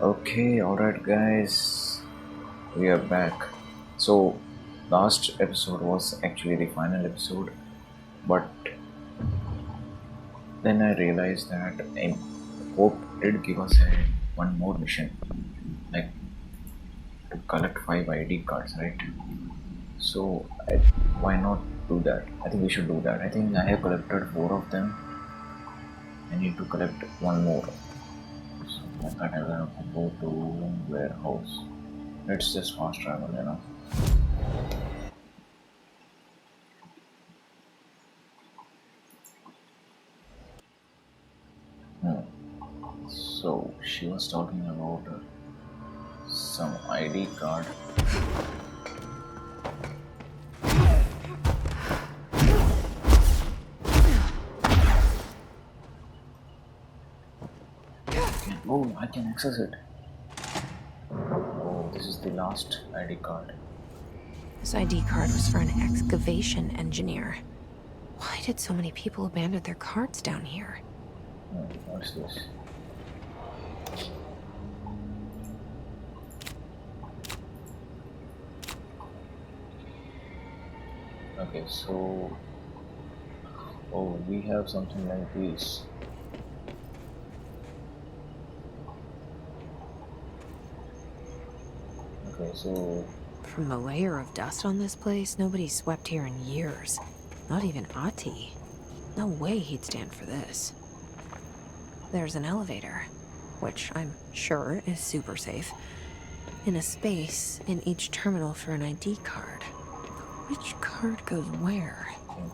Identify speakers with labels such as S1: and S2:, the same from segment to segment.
S1: Okay, alright, guys, we are back. So, last episode was actually the final episode, but then I realized that Hope did give us one more mission, like to collect 5 ID cards, right? So, why not do that? I think we should do that. I think I have collected 4 of them. I need to collect one more. So, for that, I will have to go to warehouse. Let's just fast travel. Hmm. So she was talking about some ID card. Oh, I can access it. Oh, this is the last ID card.
S2: This ID card was for an excavation engineer. Why did so many people abandon their cards down here?
S1: What's this? Okay, so we have something like this. Okay, so
S2: From the layer of dust on this place, nobody's swept here in years. Not even Ati. No way he'd stand for this. There's an elevator, which I'm sure is super safe, in a space in each terminal for an ID card. Which card goes where?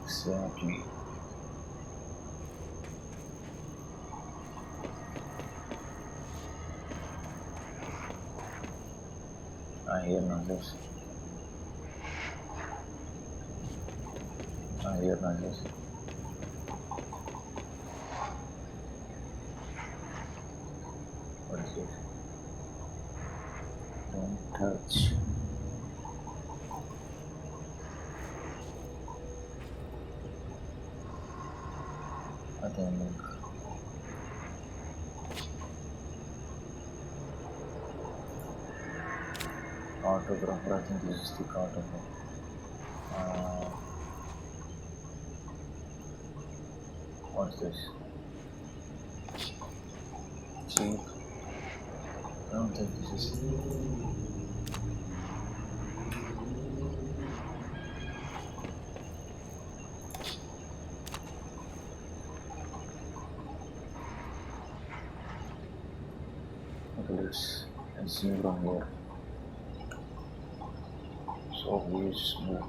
S1: exactly. I hear noises. I hear noises. What is this? Don't touch. I think cartographer. I think this is the cartographer. Uh, what's this? Cheap. I don't think this is. Okay, let's see from here. So he's move.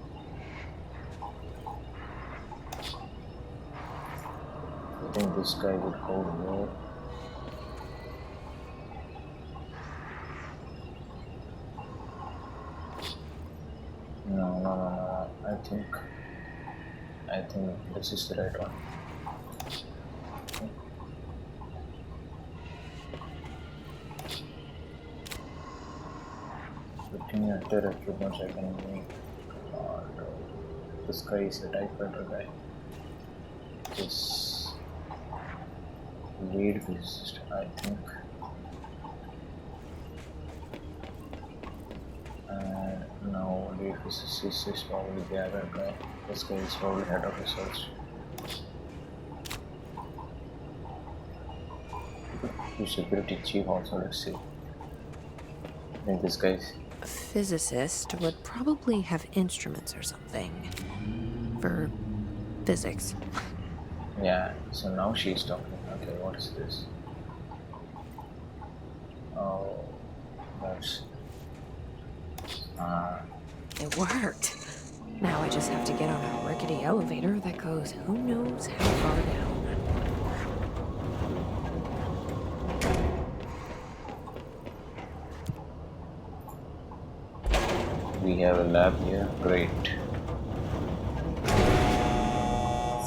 S1: I think this guy would go here. No. I think this is the right one. Looking at their equipment, I can make. This guy is a typewriter guy. This lead physicist, I think. And now lead physicist is probably the other guy. This guy is probably head of research. The security chief also, let's see. I think this guy's.
S2: A physicist would probably have instruments or something. For physics.
S1: Yeah, so now she's talking. Okay, what is this? Oh, that's.
S2: It worked. Now I just have to get on a rickety elevator that goes who knows how far down.
S1: We have a lab here. Great.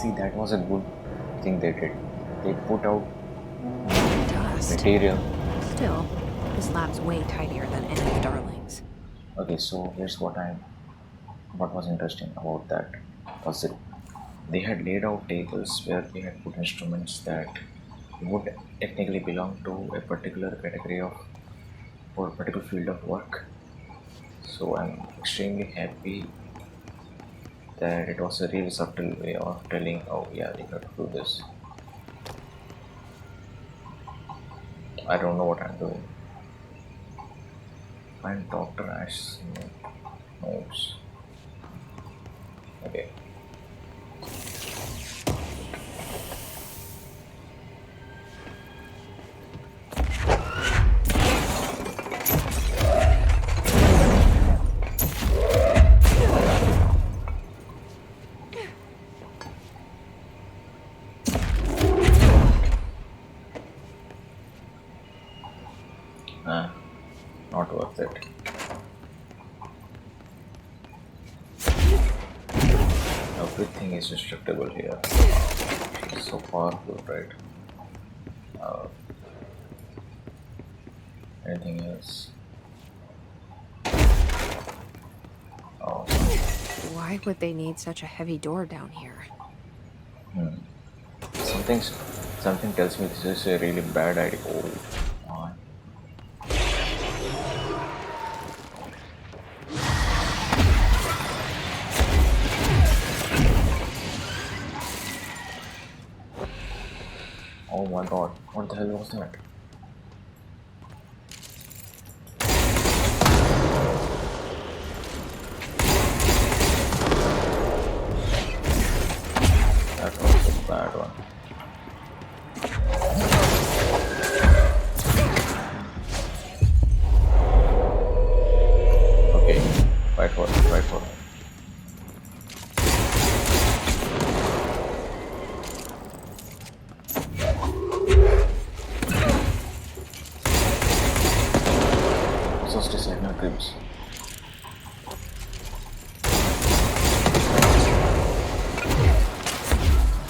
S1: See, that was a good thing they did. They put out
S2: Dust.
S1: material.
S2: Still, this lab's way tidier than any of the Darlings.
S1: Okay, so here's what was interesting about that was it they had laid out tables where they had put instruments that would technically belong to a particular category of for a particular field of work. So I'm extremely happy that it was a really subtle way of telling, oh yeah, you have to do this. I don't know what I'm doing. Find Dr. Ash's notes. Okay. Not worth it. Everything is destructible here. It's so powerful, right? Anything else? Oh,
S2: Why would they need such a heavy door down here?
S1: something, something tells me this is a really bad idea. Oh, man. Oh my god, what the hell was that? That was a bad one. Okay, fight for it, fight for it. Just signal grips.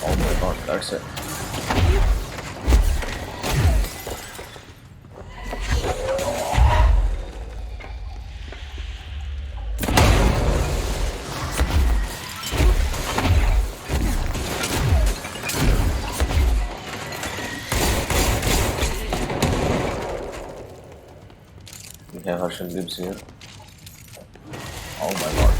S1: Oh my god, that's it. We have Herschel Gibbs here. Oh my god.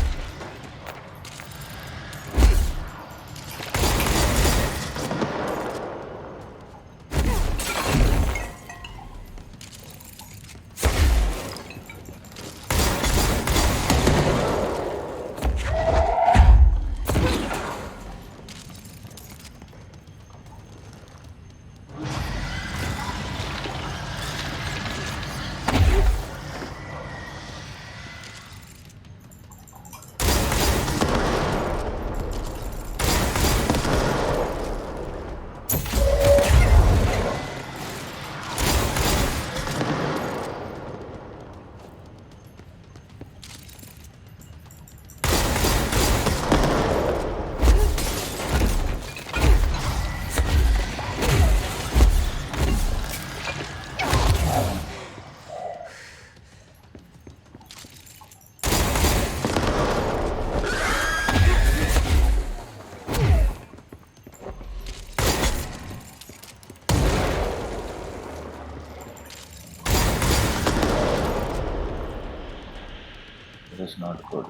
S1: This is not good.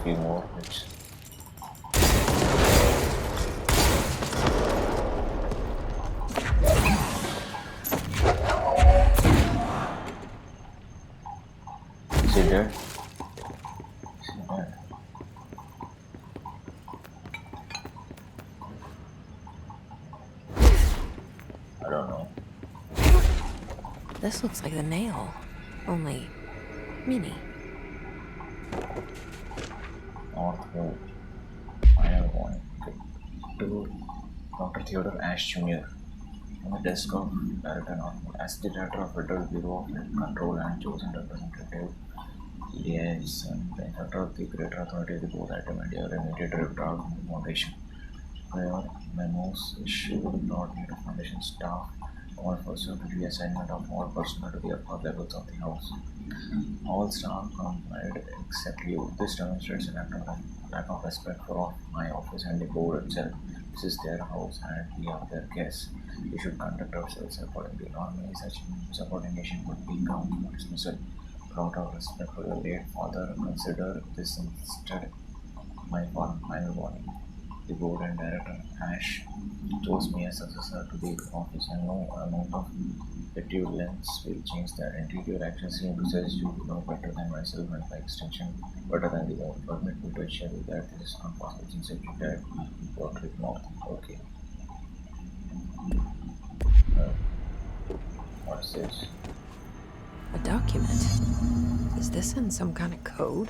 S1: Few more hits. Is he dead? Is he dead? I don't know.
S2: This looks like the nail, only mini.
S1: North Road. Final one. To Dr. Theodore Ash Jr. On the desk of Director Norman, as the Director of Federal Bureau of Control and chosen representative liaison, the Inspector of the Greater Authority, the board recommended your immediate withdrawal from the Foundation. Prior memos issued brought new to Foundation staff call for swift reassignment of all personnel to the upper levels of the House. All staff complied except you. This demonstrates an lack of respect for my office and the board itself. This is their house and we are their guests. We should conduct ourselves accordingly. Normally, such subordination would be ground for dismissal. But out of respect for your late father, consider this instead my final warning. The board and director Ash chose me as successor to the office, and no amount of petulance will change the identity. Your actions seem to suggest you know better than myself, and by extension, better than the world. Permit me to assure you that this is not possible since you did work with mouth. Okay. Uh, what's this?
S2: A document. Is this in some kind of code?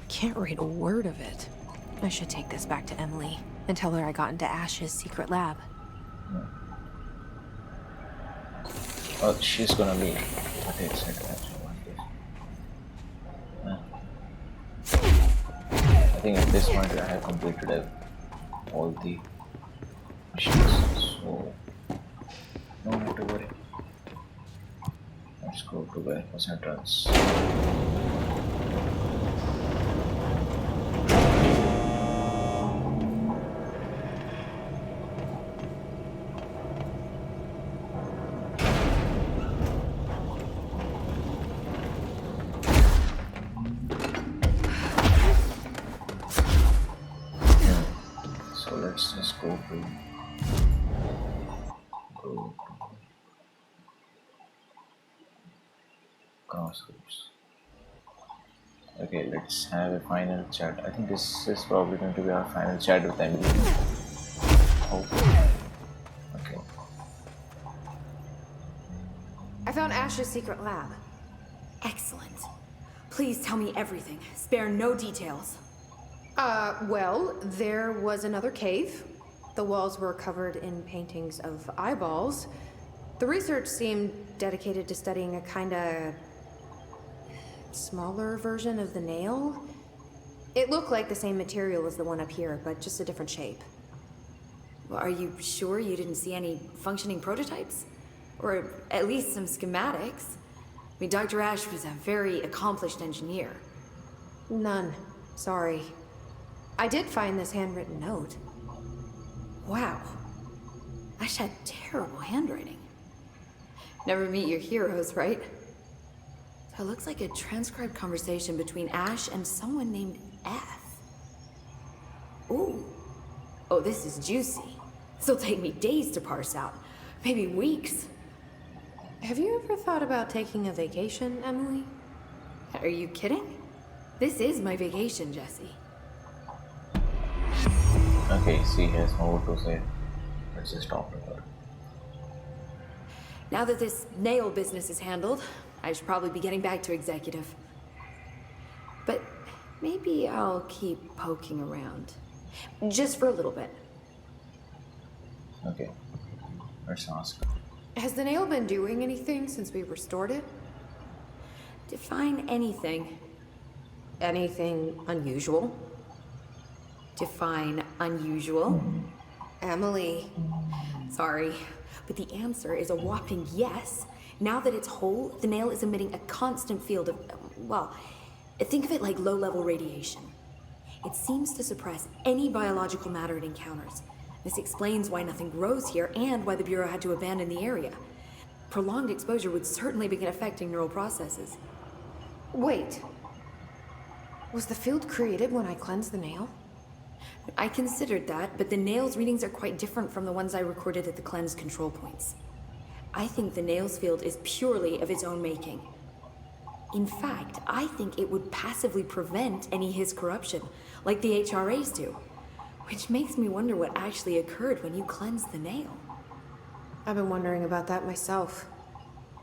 S2: Can't read a word of it. I should take this back to Emily and tell her I got into Ash's secret lab.
S1: Oh, she's gonna be. Okay, excited actually. I think at this point I have completed all the missions, so no need to worry. Let's go to warehouse entrance. So let's just go to crossroads. Okay, let's have a final chat. I think this is probably going to be our final chat with Emily. Oh, okay.
S3: I found Ash's secret lab.
S4: Excellent. Please tell me everything. Spare no details.
S3: Well, there was another cave. The walls were covered in paintings of eyeballs. The research seemed dedicated to studying a kinda smaller version of the nail. It looked like the same material as the one up here, but just a different shape.
S4: Well, are you sure you didn't see any functioning prototypes? Or at least some schematics? I mean, Dr. Ash was a very accomplished engineer.
S3: None. Sorry. I did find this handwritten note.
S4: Wow. Ash had terrible handwriting. Never meet your heroes, right? So it looks like a transcribed conversation between Ash and someone named F. Ooh. Oh, this is juicy. This'll take me days to parse out. Maybe weeks.
S3: Have you ever thought about taking a vacation, Emily?
S4: Are you kidding? This is my vacation, Jesse.
S1: Okay, she has more to say. Let's just talk to her.
S4: Now that this nail business is handled, I should probably be getting back to executive. But maybe I'll keep poking around. Just for a little bit.
S1: Okay, let's ask.
S3: Has the nail been doing anything since we restored it?
S4: Define anything.
S3: Anything unusual?
S4: Define unusual.
S3: Emily.
S4: Sorry, but the answer is a whopping yes. Now that it's whole, the nail is emitting a constant field of, well, think of it like low-level radiation. It seems to suppress any biological matter it encounters. This explains why nothing grows here and why the Bureau had to abandon the area. Prolonged exposure would certainly begin affecting neural processes.
S3: Wait. Was the field created when I cleansed the nail?
S4: I considered that, but the nail's readings are quite different from the ones I recorded at the cleanse control points. I think the nail's field is purely of its own making. In fact, I think it would passively prevent any His corruption, like the HRAs do. Which makes me wonder what actually occurred when you cleansed the nail.
S3: I've been wondering about that myself.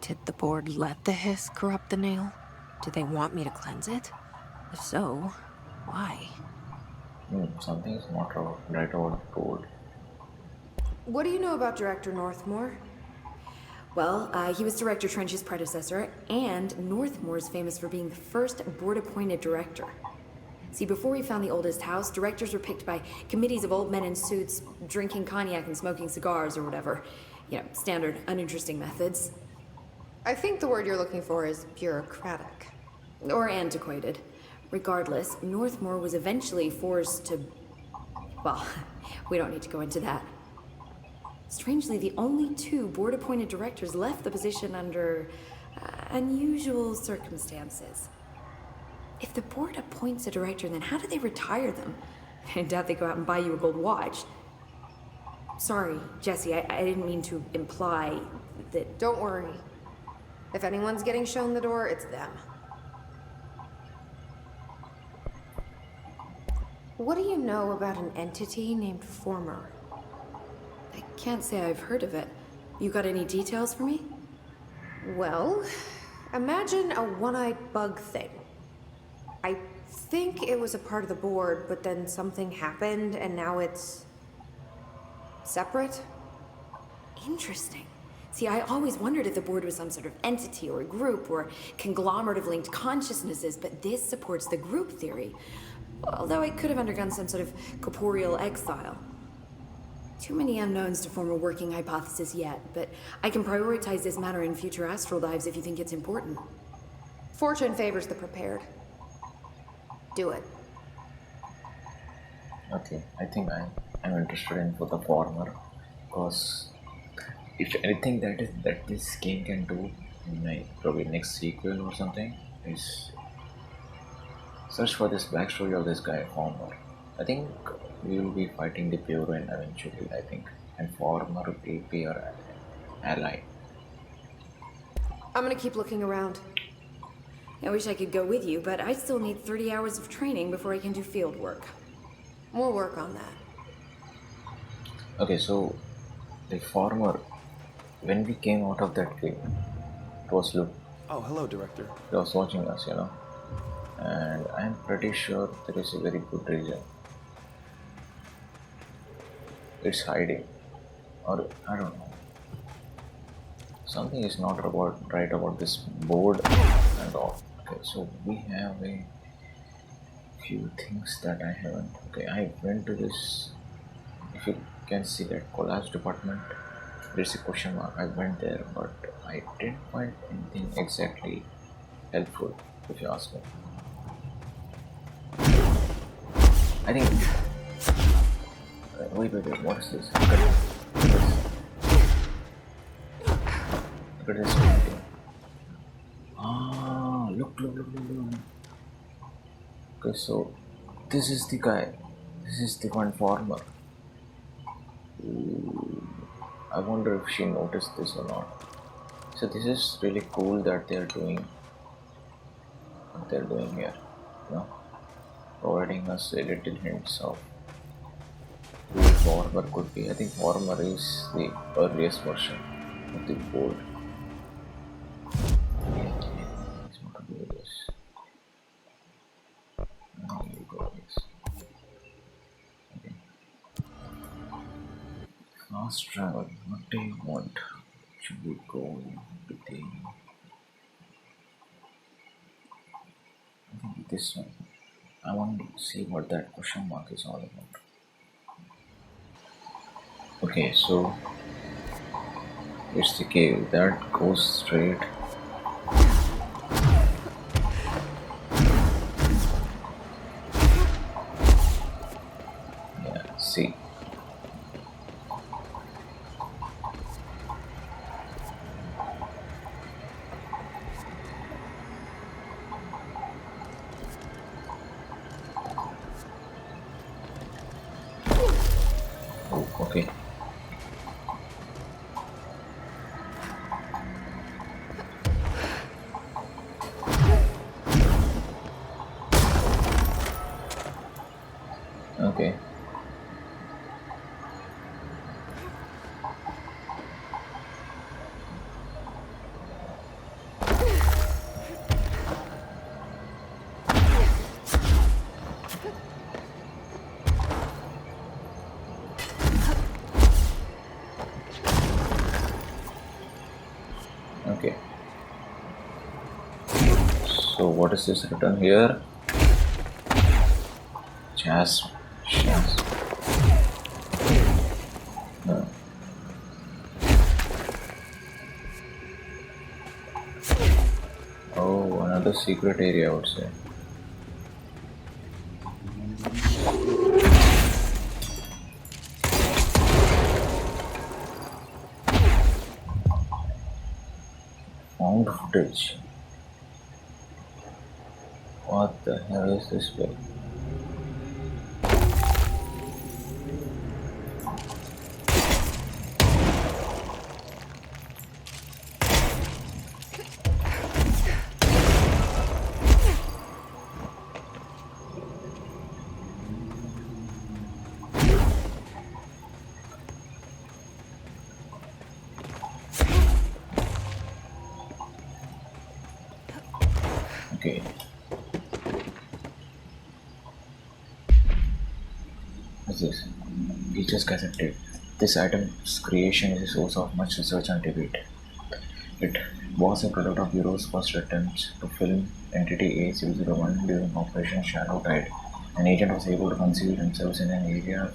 S2: Did the board let the hiss corrupt the nail? Did they want me to cleanse it? If so, why?
S1: Something's not right over the board.
S3: What do you know about Director Northmore?
S4: Well, he was Director Trench's predecessor, and Northmore's famous for being the first board-appointed director. See, before we found the oldest house, directors were picked by committees of old men in suits, drinking cognac and smoking cigars or whatever. You know, standard, uninteresting methods.
S3: I think the word you're looking for is bureaucratic.
S4: Or antiquated. Regardless, Northmore was eventually forced to... Well, we don't need to go into that. Strangely, the only two board-appointed directors left the position under unusual circumstances. If the board appoints a director, then how do they retire them? I doubt they go out and buy you a gold watch. Sorry, Jesse, I didn't mean to imply that...
S3: Don't worry. If anyone's getting shown the door, it's them. What do you know about an entity named Former?
S4: I can't say I've heard of it. You got any details for me?
S3: Well, imagine a one-eyed bug thing. I think it was a part of the board, but then something happened and now it's... separate?
S4: Interesting. See, I always wondered if the board was some sort of entity or group or conglomerate of linked consciousnesses, but this supports the group theory. Although it could have undergone some sort of corporeal exile. Too many unknowns to form a working hypothesis yet, but I can prioritize this matter in future astral dives if you think it's important.
S3: Fortune favors the prepared. Do it.
S1: Okay, I think I'm interested in for the former, because if anything that this game can do in my probably next sequel or something is search for this backstory of this guy Former. I think we will be fighting the Purin eventually, I think, and Former will be our ally.
S3: I'm gonna keep looking around.
S4: I wish I could go with you, but I still need 30 hours of training before I can do field work.
S3: We'll work on that.
S1: Okay, so the Former, when we came out of that cave, it was Luke.
S5: Oh, hello, Director.
S1: He was watching us, and I'm pretty sure there is a very good reason. It's hiding, or I don't know. Something is not right about this board and all. Okay, so we have a few things that I haven't. Okay, I went to this. If you can see that collage department, there's a question mark. I went there, but I didn't find anything exactly helpful, if you ask me. I think. Wait, what is this? Look at this painting. Ah, look. Okay, so this is the guy. This is the one Former. Ooh, I wonder if she noticed this or not. So this is really cool that they're doing what they're doing here, providing us a little hints of who Former could be. I think Former is the earliest version of the board. It's not to do this. You go this. Okay. Fast travel. What do you want? Should we go to the? I think this one. I want to see what that question mark is all about. Okay, so it's the cave that goes straight. Yeah, see. Oh, okay. Okay. Okay. So what is this written here? Chas. Chas. No. Oh, another secret area, I would say. Found footage. What the hell is this way? Okay. What's this? Teacher's cassette tape. This item's creation is a source of much research and debate. It was a product of Bureau's first attempts to film Entity A001 during Operation Shadow Tide. An agent was able to conceal themselves in an area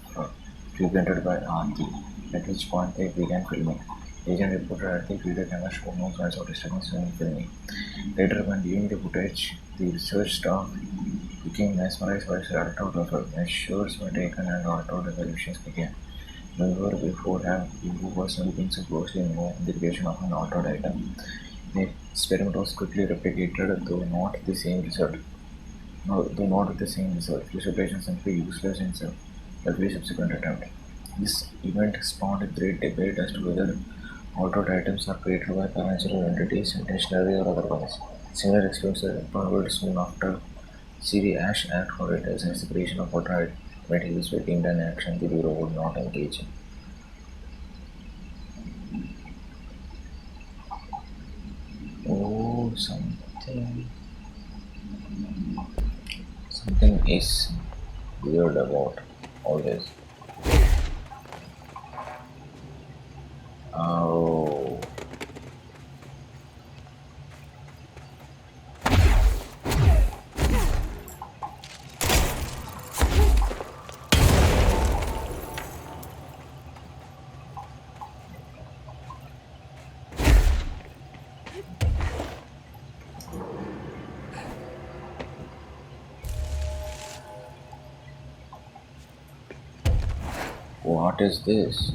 S1: frequented by Aarti, at which point they began filming. The agent reported that the video camera showed no signs of disturbance when filming. Later, when viewing the footage, the research staff became mesmerized by its ultra measures were taken and auto resolutions began. Never before have people personally been so closely involved in the creation of an altered item. The experiment was quickly replicated, though not the same result. No, though not with the same result. This operation simply useless in every subsequent attempt. This event spawned a great debate as to whether altered items are created by supernatural entities intentionally or otherwise. Similar experiments were unfolded soon after. See the Ash Act for it as the creation of altered materials were deemed an action the Bureau would not engage in. Oh, something is weird about all this. Oh, what is this?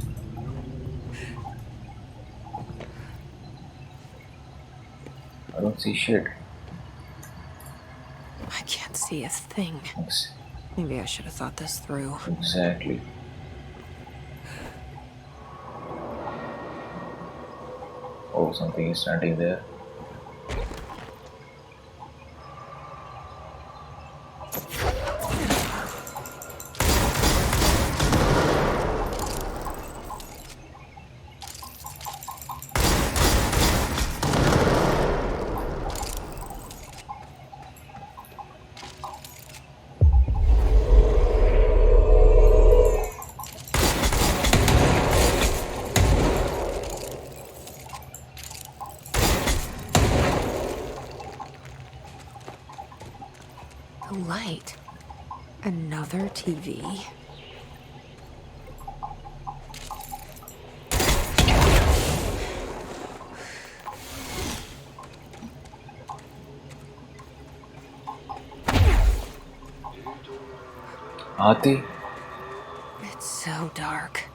S1: I don't see shit.
S2: I can't see a thing. Maybe I should have thought this through.
S1: Exactly. Oh, something is standing there.
S2: The light. Another TV.
S1: Aarti?
S2: It's so dark.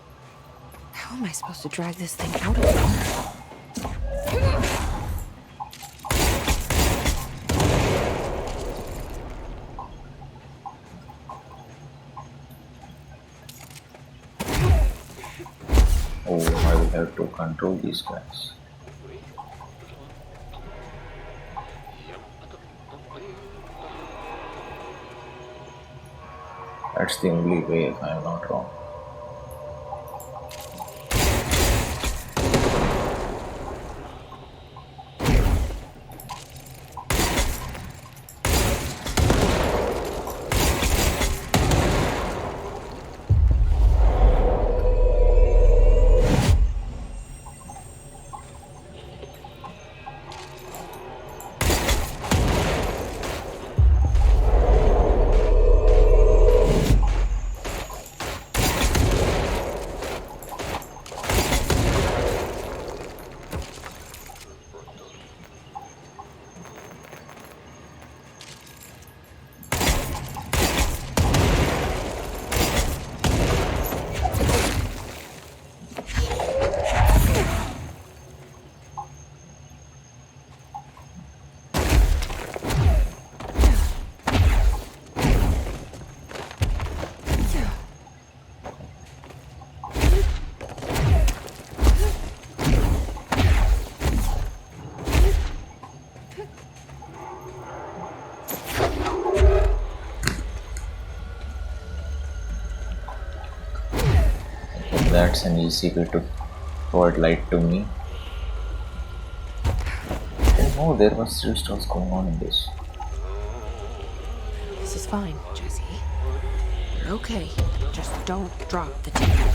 S2: How am I supposed to drag this thing out of here?
S1: Oh, I will have to control these guys. That's the only way if I am not wrong. that's an easy way to provide light to me. I know there was still stuff going on in this.
S2: This is fine, Jesse. You're okay. Just don't drop the TV.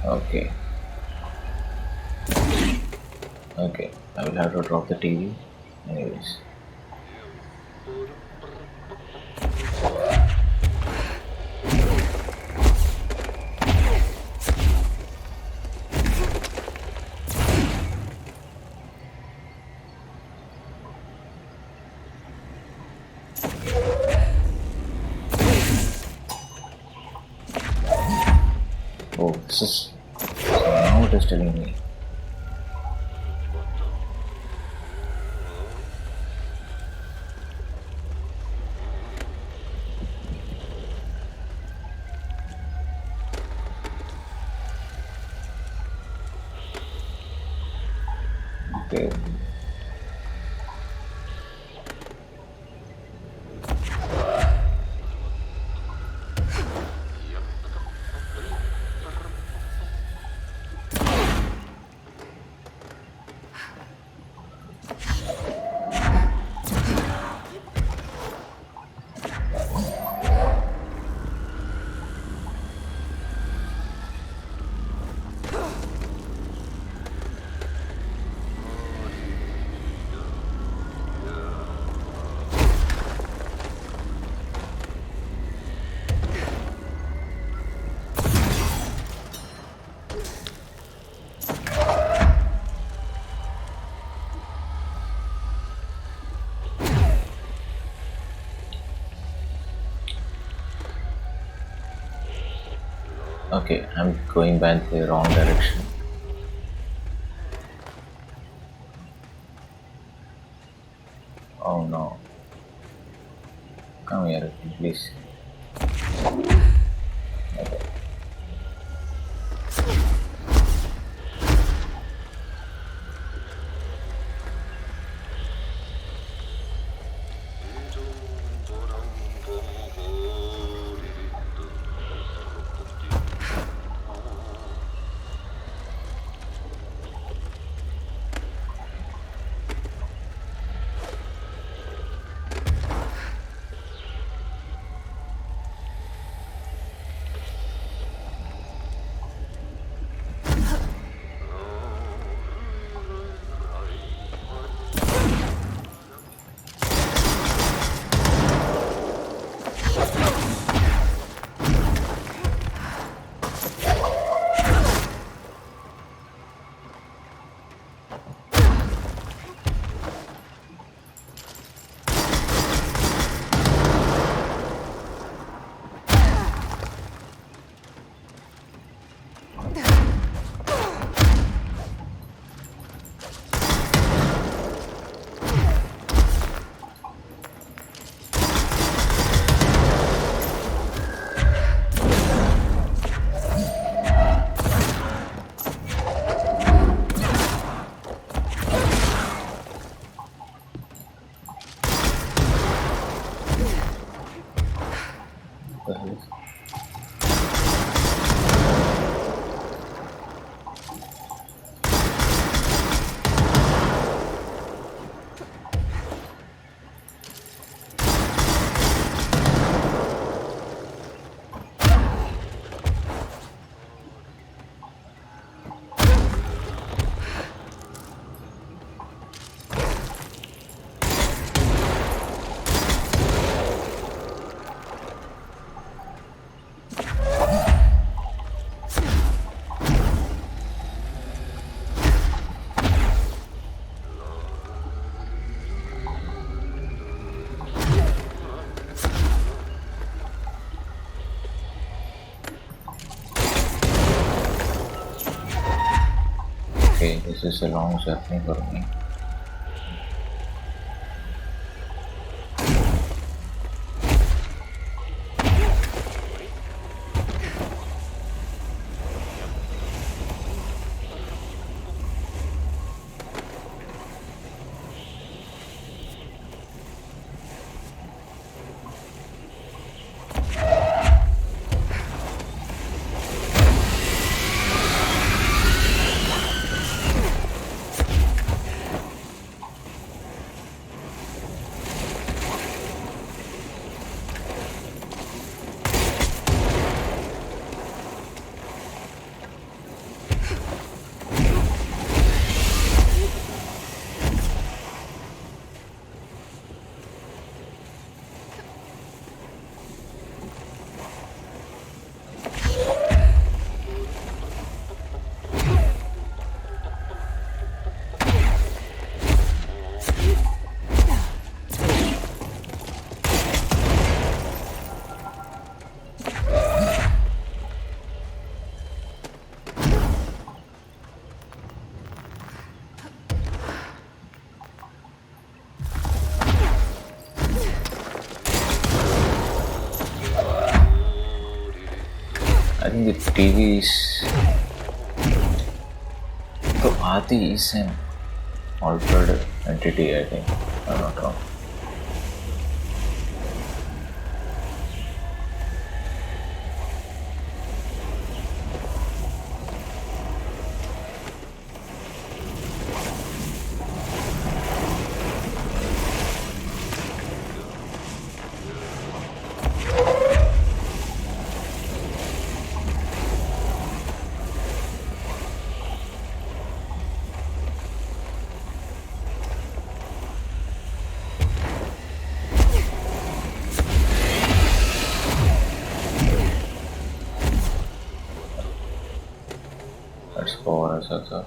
S1: Okay. Okay, I will have to drop the TV. Anyways. Oh, this is. So now it is telling me. Okay. Okay, I'm going back the wrong direction. Oh no. Come here, please. Okay. What the hell is- Okay, this is a long journey for me. I think the TV is. So Adi is an altered entity, I think. I'm not wrong. Let's go on also.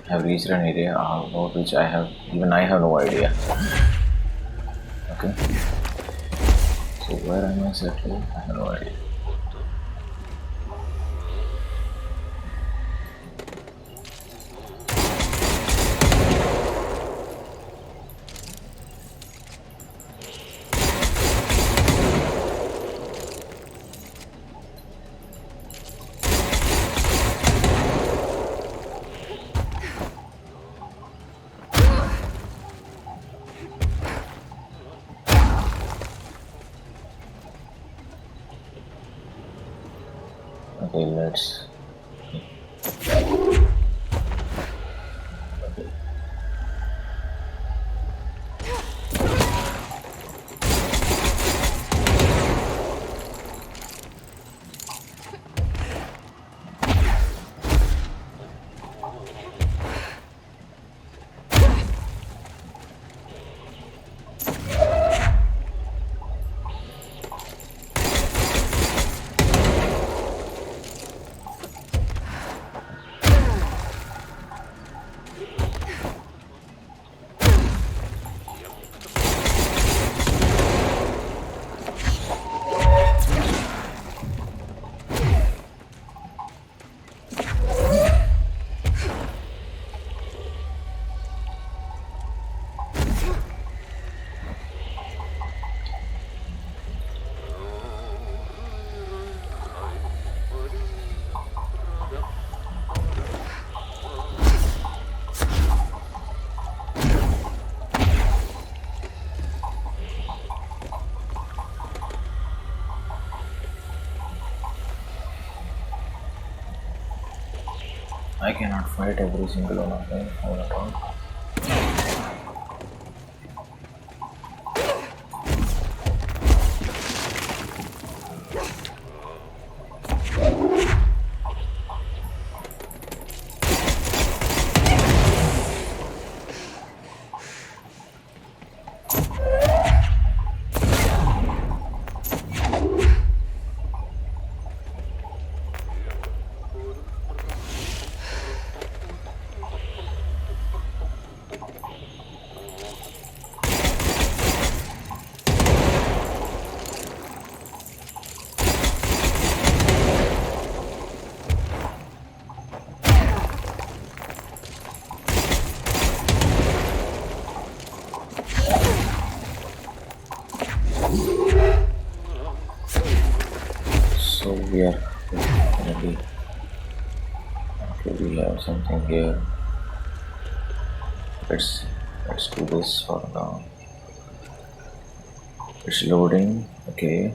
S1: Have reached an area about which I have no idea. Okay. So where am I exactly? I have no idea. Okay, let's. I cannot fight every single one of them all at once. we are definitely okay. We have something here. Let's do this for now. It's loading. Okay.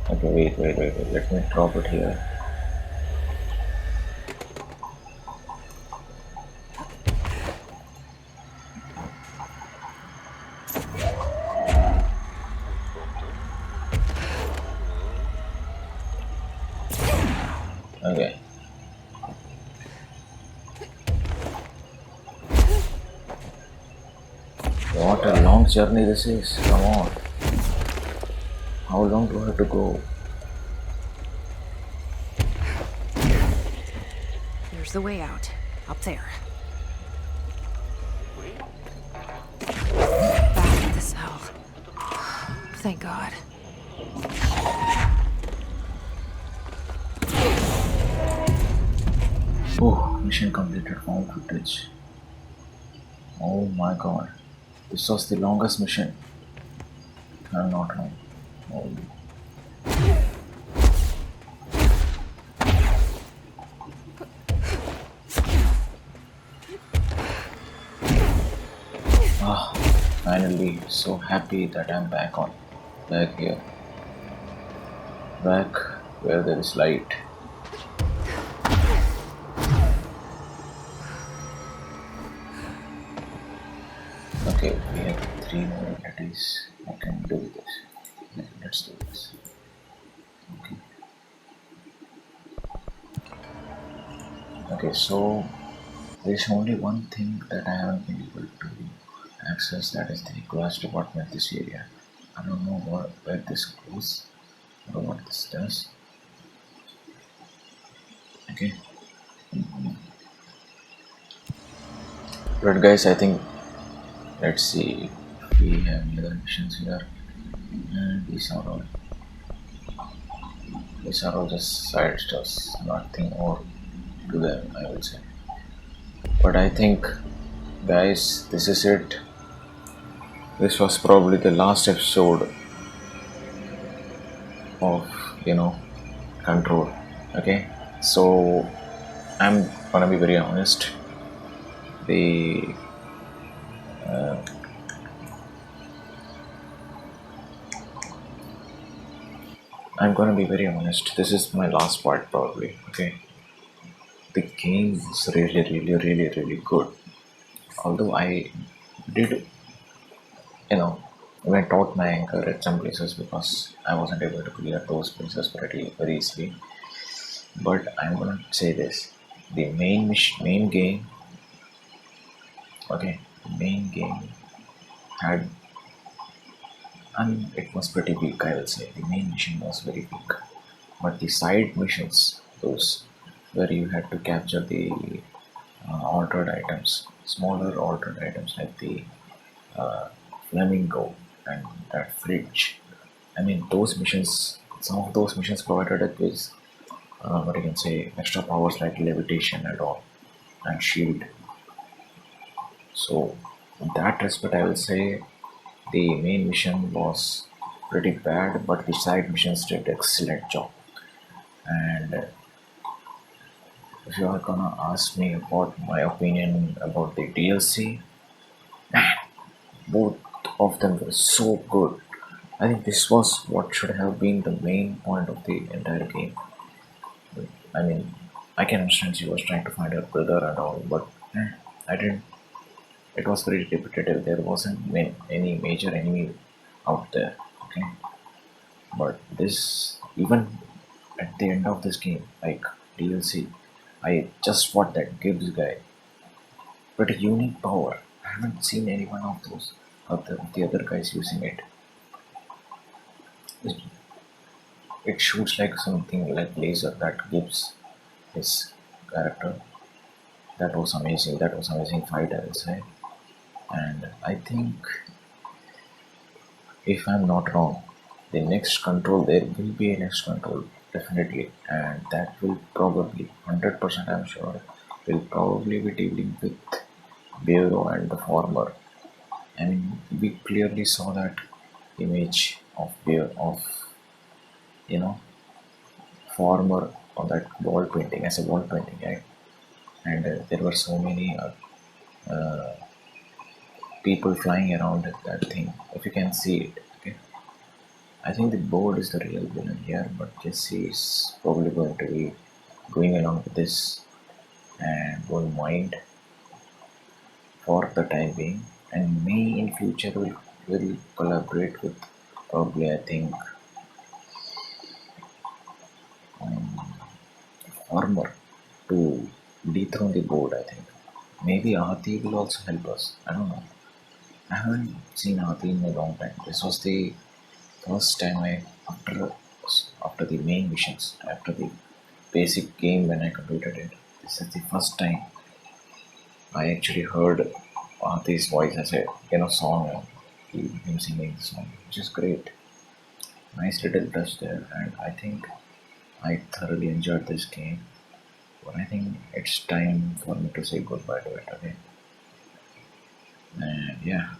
S1: Okay, wait. Let me drop it here. Okay. What a long journey this is. Come on. How long do I have to go?
S2: There's the way out. Up there. Back at the cell. Thank God.
S1: Oh, mission completed. Found footage. Oh my god. This was the longest mission. I'm not wrong. Oh. Ah, finally, so happy that I'm back here, back where there is light. Okay, we have 3 more abilities. I can do this. Let's do this. Okay, so there's only one thing that I haven't been able to access, that is the glass department, this area. I don't know where this goes or what this does. Okay. But guys, I think, let's see if we have any other missions here. And these are all just side stuffs, nothing more to them, I would say. But I think, guys, this is it. This was probably the last episode of, Control. Okay, so I'm gonna be very honest. The I'm gonna be very honest. This is my last part, probably. Okay, the game is really good. Although I did, went out my anchor at some places because I wasn't able to clear those places very easily. But I'm gonna say this: the main game, okay, the main game had, and it was pretty weak. I will say the main mission was very weak, but the side missions, those where you had to capture the altered items, smaller altered items like the uh, flamingo and that fridge. I mean, those missions. Some of those missions provided us with what you can say, extra powers like levitation and all, and shield. So, in that respect, I will say the main mission was pretty bad, but the side missions did excellent job. And if you are gonna ask me about my opinion about the DLC, both of them were so good. I think this was what should have been the main point of the entire game. I mean, I can understand she was trying to find her brother and all, but I didn't. It was very repetitive. There wasn't any major enemy out there. Okay, but this, even at the end of this game, like DLC, I just fought that Gibbs guy. But a unique power. I haven't seen any one of those of the other guys using it. It, it shoots like something like laser that gives his character. That was amazing. That was amazing fight, I will say. And I think, if I'm not wrong, the next control, there will be a next control definitely, and that will probably 100% I'm sure will probably be dealing with Bureau and the former. I mean, we clearly saw that image of you know former on that wall painting as a wall painting, right? And there were so many people flying around that thing. If you can see it, okay. I think the board is the real villain here, but Jesse is probably going to be going along with this and won't mind for the time being, and may in future will collaborate with probably I think armor to dethrone the board. I think maybe Ahati will also help us. I don't know. I haven't seen Ahati in a long time. This was the first time I after the main missions, after the basic game when I completed it. This is the first time I actually heard Ahati's voice as a song, him singing the song, which is great. Nice little touch there, and I think I thoroughly enjoyed this game. But I think it's time for me to say goodbye to it again. And yeah,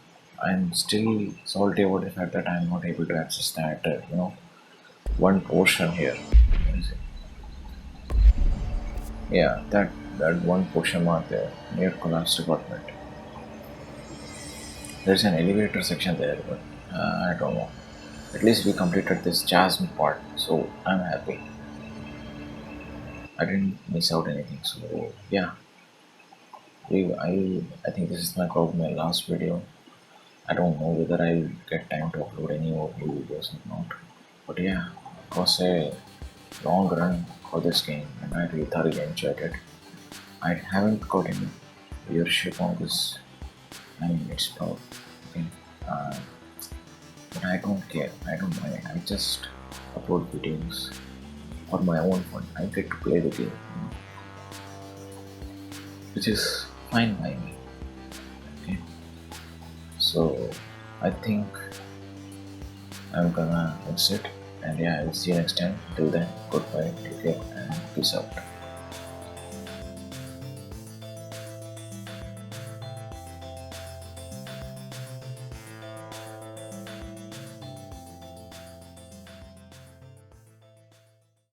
S1: I'm still salty about the fact that I'm not able to access that, one portion here. What is it? Yeah, that one portion mark there near collapse department. There's an elevator section there, but I don't know. At least we completed this Jasmine part, so I'm happy. I didn't miss out anything. So yeah, I think this is probably my last video. I don't know whether I'll get time to upload any more new videos or not. But yeah, it was a long run for this game and I really thoroughly enjoyed it. I haven't got any viewership on this. I mean, it's proud. Okay. Uh, but I don't care. I don't mind. I just upload videos for my own fun. I get to play the game, which is fine by me. Okay. So I think I'm gonna exit. And yeah, I'll see you next time. Till then, goodbye, take care, and peace out.